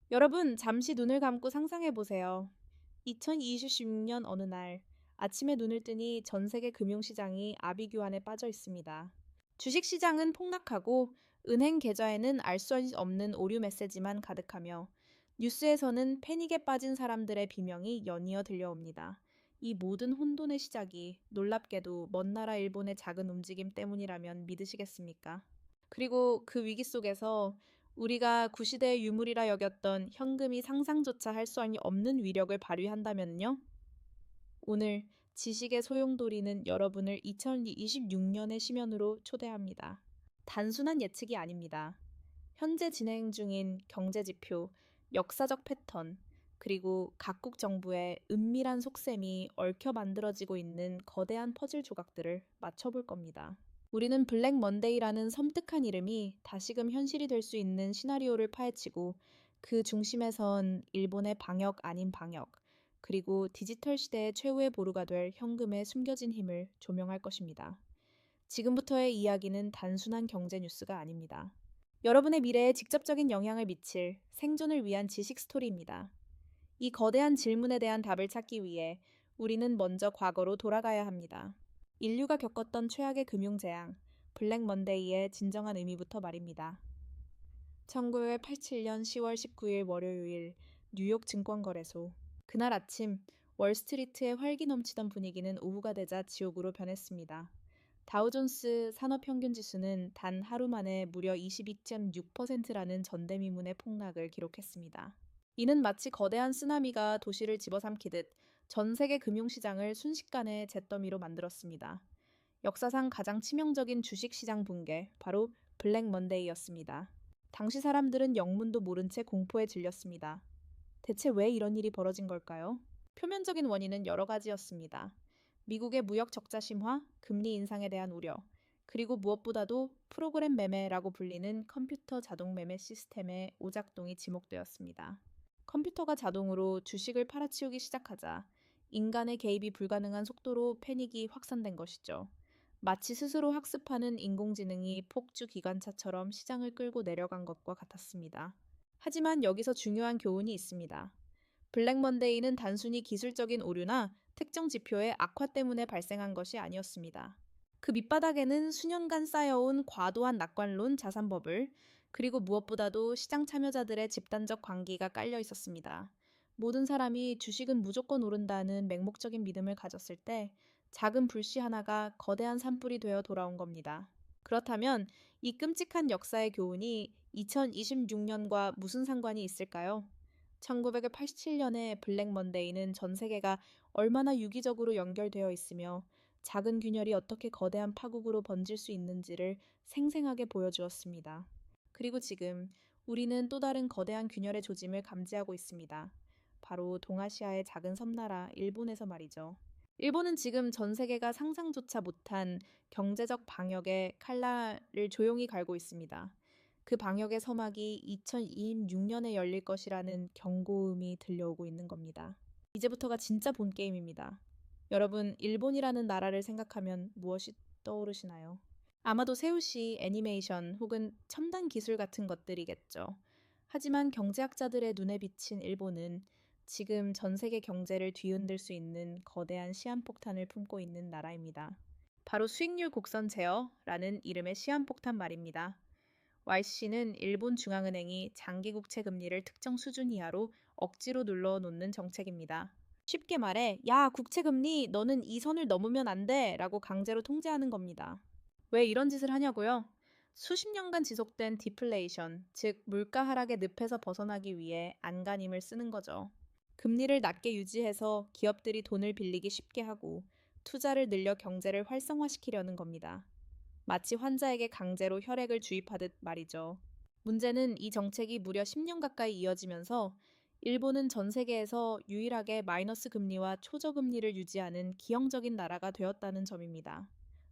여러분, 잠시 눈을 감고 상상해 보세요. 2026년 어느 날 아침에 눈을 뜨니 전 세계 금융시장이 아비규환에 빠져 있습니다. 주식시장은 폭락하고 은행 계좌에는 알 수 없는 오류 메시지만 가득하며 뉴스에서는 패닉에 빠진 사람들의 비명이 연이어 들려옵니다. 이 모든 혼돈의 시작이 놀랍게도 먼 나라 일본의 작은 움직임 때문이라면 믿으시겠습니까? 그리고 그 위기 속에서 우리가 구시대의 유물이라 여겼던 현금이 상상조차 할 수 없는 위력을 발휘한다면요? 오늘 지식의 소용돌이는 여러분을 2026년의 심연으로 초대합니다. 단순한 예측이 아닙니다. 현재 진행 중인 경제지표, 역사적 패턴, 그리고 각국 정부의 은밀한 속셈이 얽혀 만들어지고 있는 거대한 퍼즐 조각들을 맞춰볼 겁니다. 우리는 블랙 먼데이라는 섬뜩한 이름이 다시금 현실이 될 수 있는 시나리오를 파헤치고 그 중심에선 일본의 방역 아닌 방역, 그리고 디지털 시대의 최후의 보루가 될 현금의 숨겨진 힘을 조명할 것입니다. 지금부터의 이야기는 단순한 경제 뉴스가 아닙니다. 여러분의 미래에 직접적인 영향을 미칠 생존을 위한 지식 스토리입니다. 이 거대한 질문에 대한 답을 찾기 위해 우리는 먼저 과거로 돌아가야 합니다. 인류가 겪었던 최악의 금융재앙, 블랙 먼데이의 진정한 의미부터 말입니다. 1987년 10월 19일 월요일 뉴욕 증권거래소. 그날 아침 월스트리트의 활기 넘치던 분위기는 오후가 되자 지옥으로 변했습니다. 다우존스 산업평균지수는 단 하루 만에 무려 22.6%라는 전대미문의 폭락을 기록했습니다. 이는 마치 거대한 쓰나미가 도시를 집어삼키듯 전 세계 금융시장을 순식간에 잿더미로 만들었습니다. 역사상 가장 치명적인 주식시장 붕괴, 바로 블랙 먼데이였습니다. 당시 사람들은 영문도 모른 채 공포에 질렸습니다. 대체 왜 이런 일이 벌어진 걸까요? 표면적인 원인은 여러 가지였습니다. 미국의 무역 적자 심화, 금리 인상에 대한 우려, 그리고 무엇보다도 프로그램 매매라고 불리는 컴퓨터 자동 매매 시스템의 오작동이 지목되었습니다. 컴퓨터가 자동으로 주식을 팔아치우기 시작하자 인간의 개입이 불가능한 속도로 패닉이 확산된 것이죠. 마치 스스로 학습하는 인공지능이 폭주 기관차처럼 시장을 끌고 내려간 것과 같았습니다. 하지만 여기서 중요한 교훈이 있습니다. 블랙 먼데이는 단순히 기술적인 오류나 특정 지표의 악화 때문에 발생한 것이 아니었습니다. 그 밑바닥에는 수년간 쌓여온 과도한 낙관론 자산버블, 그리고 무엇보다도 시장 참여자들의 집단적 관계가 깔려 있었습니다. 모든 사람이 주식은 무조건 오른다는 맹목적인 믿음을 가졌을 때 작은 불씨 하나가 거대한 산불이 되어 돌아온 겁니다. 그렇다면 이 끔찍한 역사의 교훈이 2026년과 무슨 상관이 있을까요? 1987년의 블랙 먼데이는 전 세계가 얼마나 유기적으로 연결되어 있으며 작은 균열이 어떻게 거대한 파국으로 번질 수 있는지를 생생하게 보여주었습니다. 그리고 지금 우리는 또 다른 거대한 균열의 조짐을 감지하고 있습니다. 바로 동아시아의 작은 섬나라 일본에서 말이죠. 일본은 지금 전 세계가 상상조차 못한 경제적 방역의 칼날을 조용히 갈고 있습니다. 그 방역의 서막이 2026년에 열릴 것이라는 경고음이 들려오고 있는 겁니다. 이제부터가 진짜 본 게임입니다. 여러분, 일본이라는 나라를 생각하면 무엇이 떠오르시나요? 아마도 세우시, 애니메이션 혹은 첨단 기술 같은 것들이겠죠. 하지만 경제학자들의 눈에 비친 일본은 지금 전 세계 경제를 뒤흔들 수 있는 거대한 시한폭탄을 품고 있는 나라입니다. 바로 수익률 곡선 제어라는 이름의 시한폭탄 말입니다. YC는 일본 중앙은행이 장기 국채 금리를 특정 수준 이하로 억지로 눌러놓는 정책입니다. 쉽게 말해, 야, 국채 금리, 너는 이 선을 넘으면 안 돼! 라고 강제로 통제하는 겁니다. 왜 이런 짓을 하냐고요? 수십 년간 지속된 디플레이션, 즉 물가 하락의 늪에서 벗어나기 위해 안간힘을 쓰는 거죠. 금리를 낮게 유지해서 기업들이 돈을 빌리기 쉽게 하고 투자를 늘려 경제를 활성화시키려는 겁니다. 마치 환자에게 강제로 혈액을 주입하듯 말이죠. 문제는 이 정책이 무려 10년 가까이 이어지면서 일본은 전 세계에서 유일하게 마이너스 금리와 초저금리를 유지하는 기형적인 나라가 되었다는 점입니다.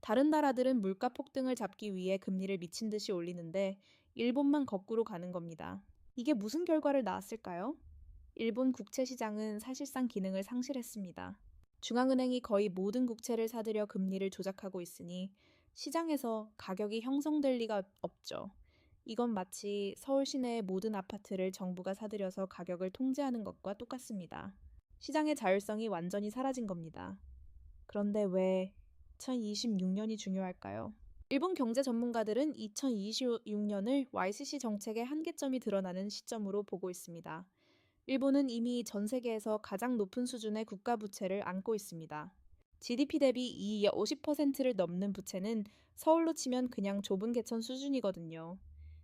다른 나라들은 물가 폭등을 잡기 위해 금리를 미친 듯이 올리는데 일본만 거꾸로 가는 겁니다. 이게 무슨 결과를 낳았을까요? 일본 국채 시장은 사실상 기능을 상실했습니다. 중앙은행이 거의 모든 국채를 사들여 금리를 조작하고 있으니 시장에서 가격이 형성될 리가 없죠. 이건 마치 서울 시내의 모든 아파트를 정부가 사들여서 가격을 통제하는 것과 똑같습니다. 시장의 자율성이 완전히 사라진 겁니다. 그런데 왜 2026년이 중요할까요? 일본 경제 전문가들은 2026년을 YCC 정책의 한계점이 드러나는 시점으로 보고 있습니다. 일본은 이미 전 세계에서 가장 높은 수준의 국가 부채를 안고 있습니다. GDP 대비 이 50%를 넘는 부채는 서울로 치면 그냥 좁은 개천 수준이거든요.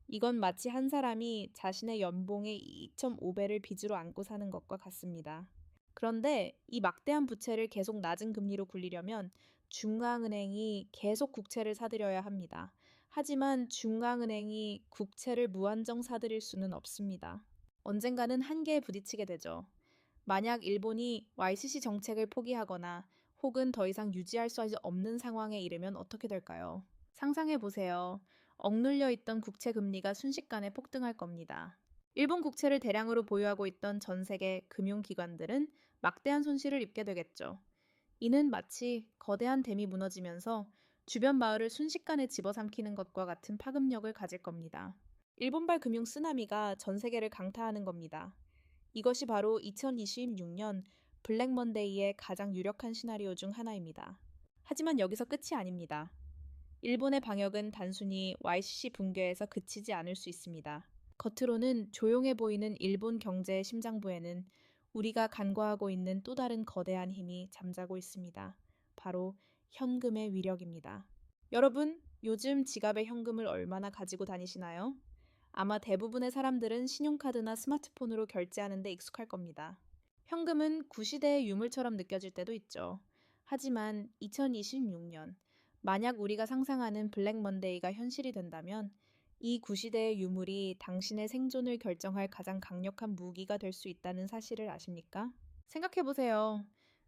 이건 마치 한 사람이 자신의 연봉의 2.5배를 빚으로 안고 사는 것과 같습니다. 그런데 이 막대한 부채를 계속 낮은 금리로 굴리려면 중앙은행이 계속 국채를 사들여야 합니다. 하지만 중앙은행이 국채를 무한정 사들일 수는 없습니다. 언젠가는 한계에 부딪히게 되죠. 만약 일본이 YCC 정책을 포기하거나 혹은 더 이상 유지할 수 없는 상황에 이르면 어떻게 될까요? 상상해 보세요. 억눌려 있던 국채 금리가 순식간에 폭등할 겁니다. 일본 국채를 대량으로 보유하고 있던 전 세계 금융기관들은 막대한 손실을 입게 되겠죠. 이는 마치 거대한 댐이 무너지면서 주변 마을을 순식간에 집어삼키는 것과 같은 파급력을 가질 겁니다. 일본발 금융 쓰나미가 전 세계를 강타하는 겁니다. 이것이 바로 2026년 블랙 먼데이의 가장 유력한 시나리오 중 하나입니다. 하지만 여기서 끝이 아닙니다. 일본의 방역은 단순히 YCC 붕괴에서 그치지 않을 수 있습니다. 겉으로는 조용해 보이는 일본 경제의 심장부에는 우리가 간과하고 있는 또 다른 거대한 힘이 잠자고 있습니다. 바로 현금의 위력입니다. 여러분, 요즘 지갑에 현금을 얼마나 가지고 다니시나요? 아마 대부분의 사람들은 신용카드나 스마트폰으로 결제하는 데 익숙할 겁니다. 현금은 구시대의 유물처럼 느껴질 때도 있죠. 하지만 2026년, 만약 우리가 상상하는 블랙 먼데이가 현실이 된다면 이 구시대의 유물이 당신의 생존을 결정할 가장 강력한 무기가 될 수 있다는 사실을 아십니까? 생각해보세요.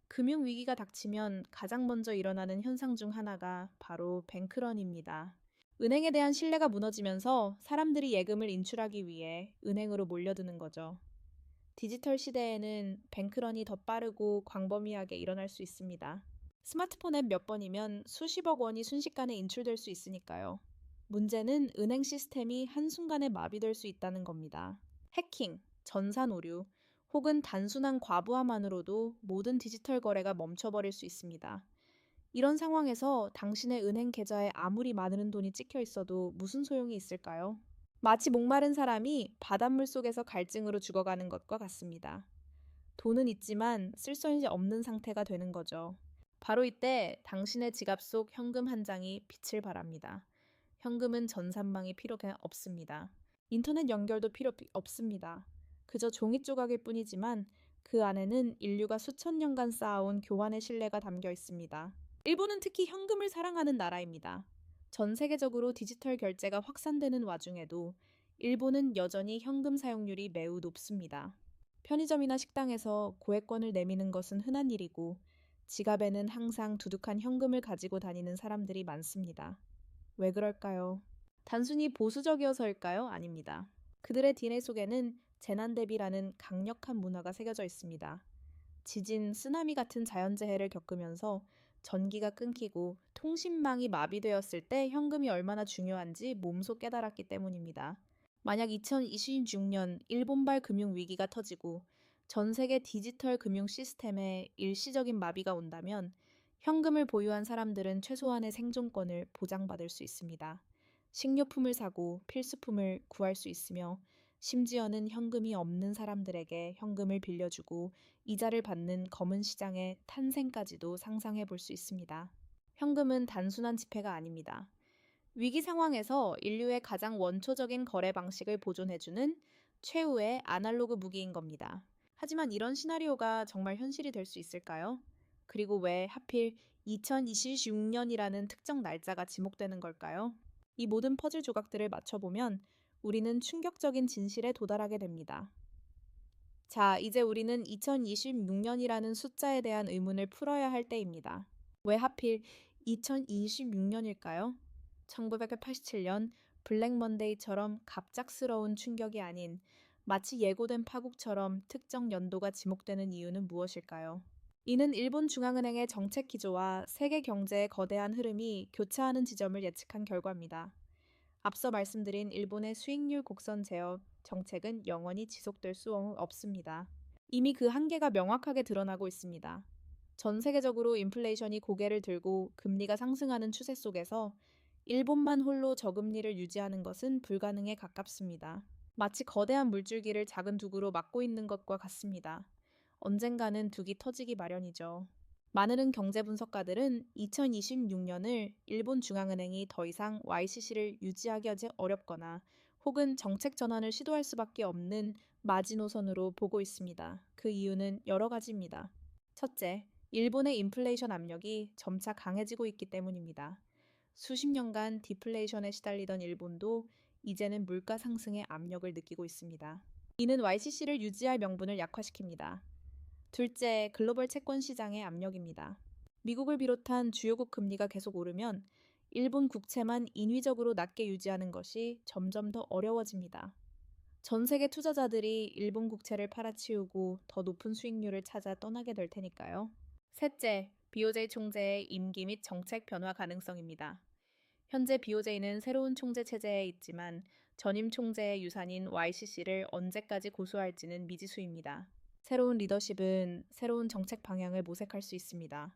금융위기가 닥치면 가장 먼저 일어나는 현상 중 하나가 바로 뱅크런입니다. 은행에 대한 신뢰가 무너지면서 사람들이 예금을 인출하기 위해 은행으로 몰려드는 거죠. 디지털 시대에는 뱅크런이 더 빠르고 광범위하게 일어날 수 있습니다. 스마트폰 앱 몇 번이면 수십억 원이 순식간에 인출될 수 있으니까요. 문제는 은행 시스템이 한순간에 마비될 수 있다는 겁니다. 해킹, 전산 오류, 혹은 단순한 과부하만으로도 모든 디지털 거래가 멈춰버릴 수 있습니다. 이런 상황에서 당신의 은행 계좌에 아무리 많은 돈이 찍혀 있어도 무슨 소용이 있을까요? 마치 목마른 사람이 바닷물 속에서 갈증으로 죽어가는 것과 같습니다. 돈은 있지만 쓸 수 없는 상태가 되는 거죠. 바로 이때 당신의 지갑 속 현금 한 장이 빛을 발합니다. 현금은 전산망이 필요가 없습니다. 인터넷 연결도 필요 없습니다. 그저 종이 조각일 뿐이지만 그 안에는 인류가 수천 년간 쌓아온 교환의 신뢰가 담겨 있습니다. 일본은 특히 현금을 사랑하는 나라입니다. 전 세계적으로 디지털 결제가 확산되는 와중에도 일본은 여전히 현금 사용률이 매우 높습니다. 편의점이나 식당에서 고액권을 내미는 것은 흔한 일이고 지갑에는 항상 두둑한 현금을 가지고 다니는 사람들이 많습니다. 왜 그럴까요? 단순히 보수적이어서일까요? 아닙니다. 그들의 DNA 속에는 재난 대비라는 강력한 문화가 새겨져 있습니다. 지진, 쓰나미 같은 자연재해를 겪으면서 전기가 끊기고 통신망이 마비되었을 때 현금이 얼마나 중요한지 몸소 깨달았기 때문입니다. 만약 2026년 일본발 금융위기가 터지고 전 세계 디지털 금융 시스템에 일시적인 마비가 온다면 현금을 보유한 사람들은 최소한의 생존권을 보장받을 수 있습니다. 식료품을 사고 필수품을 구할 수 있으며 심지어는 현금이 없는 사람들에게 현금을 빌려주고 이자를 받는 검은 시장의 탄생까지도 상상해 볼 수 있습니다. 현금은 단순한 지폐가 아닙니다. 위기 상황에서 인류의 가장 원초적인 거래 방식을 보존해주는 최후의 아날로그 무기인 겁니다. 하지만 이런 시나리오가 정말 현실이 될 수 있을까요? 그리고 왜 하필 2026년이라는 특정 날짜가 지목되는 걸까요? 이 모든 퍼즐 조각들을 맞춰보면 우리는 충격적인 진실에 도달하게 됩니다. 자, 이제 우리는 2026년이라는 숫자에 대한 의문을 풀어야 할 때입니다. 왜 하필 2026년일까요? 1987년 블랙 먼데이처럼 갑작스러운 충격이 아닌 마치 예고된 파국처럼 특정 연도가 지목되는 이유는 무엇일까요? 이는 일본 중앙은행의 정책 기조와 세계 경제의 거대한 흐름이 교차하는 지점을 예측한 결과입니다. 앞서 말씀드린 일본의 수익률 곡선 제어 정책은 영원히 지속될 수 없습니다. 이미 그 한계가 명확하게 드러나고 있습니다. 전 세계적으로 인플레이션이 고개를 들고 금리가 상승하는 추세 속에서 일본만 홀로 저금리를 유지하는 것은 불가능에 가깝습니다. 마치 거대한 물줄기를 작은 두구로 막고 있는 것과 같습니다. 언젠가는 둑이 터지기 마련이죠. 많은 경제 분석가들은 2026년을 일본 중앙은행이 더 이상 YCC를 유지하기 어렵거나 혹은 정책 전환을 시도할 수밖에 없는 마지노선으로 보고 있습니다. 그 이유는 여러 가지입니다. 첫째, 일본의 인플레이션 압력이 점차 강해지고 있기 때문입니다. 수십 년간 디플레이션에 시달리던 일본도 이제는 물가 상승의 압력을 느끼고 있습니다. 이는 YCC를 유지할 명분을 약화시킵니다. 둘째, 글로벌 채권 시장의 압력입니다. 미국을 비롯한 주요국 금리가 계속 오르면 일본 국채만 인위적으로 낮게 유지하는 것이 점점 더 어려워집니다. 전 세계 투자자들이 일본 국채를 팔아치우고 더 높은 수익률을 찾아 떠나게 될 테니까요. 셋째, BOJ 총재의 임기 및 정책 변화 가능성입니다. 현재 BOJ는 새로운 총재 체제에 있지만 전임 총재의 유산인 YCC를 언제까지 고수할지는 미지수입니다. 새로운 리더십은 새로운 정책 방향을 모색할 수 있습니다.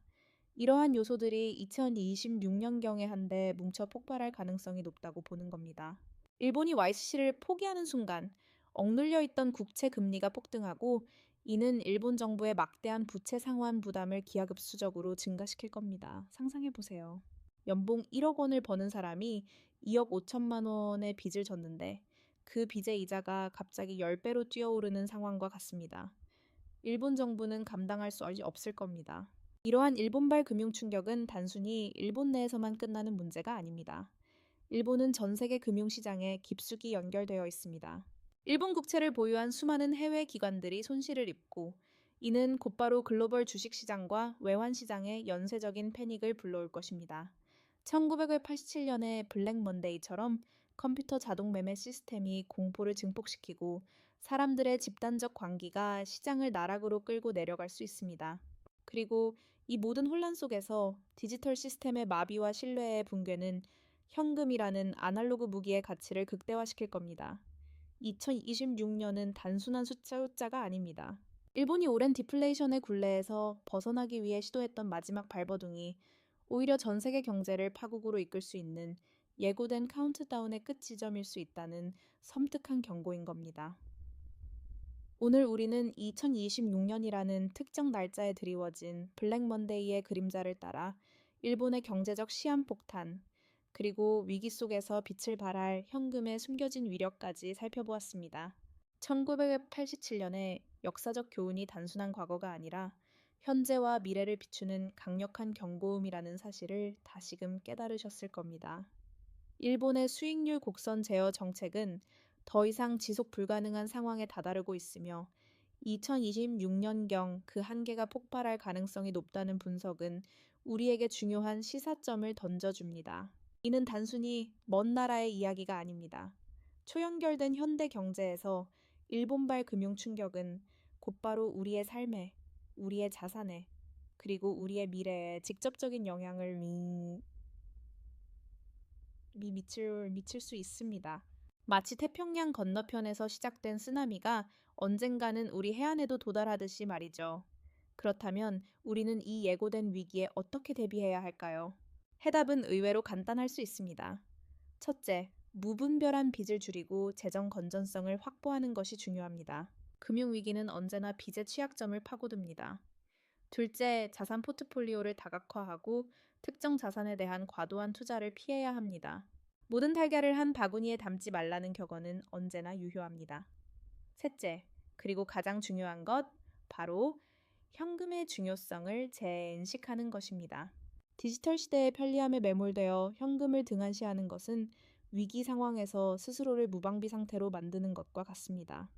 이러한 요소들이 2026년경에 한데 뭉쳐 폭발할 가능성이 높다고 보는 겁니다. 일본이 YCC를 포기하는 순간 억눌려 있던 국채 금리가 폭등하고 이는 일본 정부의 막대한 부채 상환 부담을 기하급수적으로 증가시킬 겁니다. 상상해 보세요. 연봉 1억 원을 버는 사람이 2억 5천만 원의 빚을 졌는데 그 빚의 이자가 갑자기 10배로 뛰어오르는 상황과 같습니다. 일본 정부는 감당할 수 없을 겁니다. 이러한 일본발 금융 충격은 단순히 일본 내에서만 끝나는 문제가 아닙니다. 일본은 전 세계 금융시장에 깊숙이 연결되어 있습니다. 일본 국채를 보유한 수많은 해외 기관들이 손실을 입고 이는 곧바로 글로벌 주식시장과 외환시장에 연쇄적인 패닉을 불러올 것입니다. 1987년의 블랙 먼데이처럼 컴퓨터 자동 매매 시스템이 공포를 증폭시키고 사람들의 집단적 광기가 시장을 나락으로 끌고 내려갈 수 있습니다. 그리고 이 모든 혼란 속에서 디지털 시스템의 마비와 신뢰의 붕괴는 현금이라는 아날로그 무기의 가치를 극대화시킬 겁니다. 2026년은 단순한 숫자가 아닙니다. 일본이 오랜 디플레이션의 굴레에서 벗어나기 위해 시도했던 마지막 발버둥이 오히려 전 세계 경제를 파국으로 이끌 수 있는 예고된 카운트다운의 끝 지점일 수 있다는 섬뜩한 경고인 겁니다. 오늘 우리는 2026년이라는 특정 날짜에 드리워진 블랙 먼데이의 그림자를 따라 일본의 경제적 시한폭탄, 그리고 위기 속에서 빛을 발할 현금의 숨겨진 위력까지 살펴보았습니다. 1987년에 역사적 교훈이 단순한 과거가 아니라 현재와 미래를 비추는 강력한 경고음이라는 사실을 다시금 깨달으셨을 겁니다. 일본의 수익률 곡선 제어 정책은 더 이상 지속 불가능한 상황에 다다르고 있으며 2026년경 그 한계가 폭발할 가능성이 높다는 분석은 우리에게 중요한 시사점을 던져줍니다. 이는 단순히 먼 나라의 이야기가 아닙니다. 초연결된 현대 경제에서 일본발 금융 충격은 곧바로 우리의 삶에, 우리의 자산에, 그리고 우리의 미래에 직접적인 영향을 미칠 수 있습니다. 마치 태평양 건너편에서 시작된 쓰나미가 언젠가는 우리 해안에도 도달하듯이 말이죠. 그렇다면 우리는 이 예고된 위기에 어떻게 대비해야 할까요? 해답은 의외로 간단할 수 있습니다. 첫째, 무분별한 빚을 줄이고 재정 건전성을 확보하는 것이 중요합니다. 금융위기는 언제나 빚의 취약점을 파고듭니다. 둘째, 자산 포트폴리오를 다각화하고 특정 자산에 대한 과도한 투자를 피해야 합니다. 모든 달걀을 한 바구니에 담지 말라는 격언은 언제나 유효합니다. 셋째, 그리고 가장 중요한 것, 바로 현금의 중요성을 재인식하는 것입니다. 디지털 시대의 편리함에 매몰되어 현금을 등한시하는 것은 위기 상황에서 스스로를 무방비 상태로 만드는 것과 같습니다.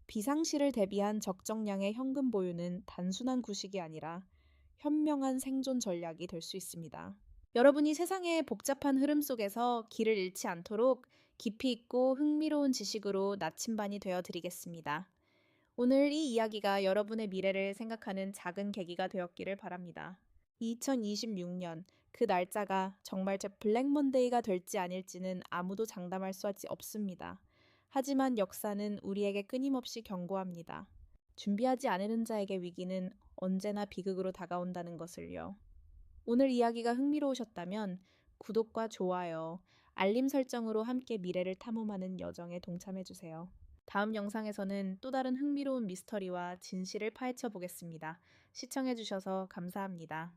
비상시를 대비한 적정량의 현금 보유는 단순한 구식이 아니라 현명한 생존 전략이 될 수 있습니다. 여러분이 세상의 복잡한 흐름 속에서 길을 잃지 않도록 깊이 있고 흥미로운 지식으로 나침반이 되어 드리겠습니다. 오늘 이 이야기가 여러분의 미래를 생각하는 작은 계기가 되었기를 바랍니다. 2026년 그 날짜가 정말 제 블랙 먼데이가 될지 아닐지는 아무도 장담할 수 없습니다. 하지만 역사는 우리에게 끊임없이 경고합니다. 준비하지 않은 자에게 위기는 언제나 비극으로 다가온다는 것을요. 오늘 이야기가 흥미로우셨다면 구독과 좋아요, 알림 설정으로 함께 미래를 탐험하는 여정에 동참해주세요. 다음 영상에서는 또 다른 흥미로운 미스터리와 진실을 파헤쳐 보겠습니다. 시청해주셔서 감사합니다.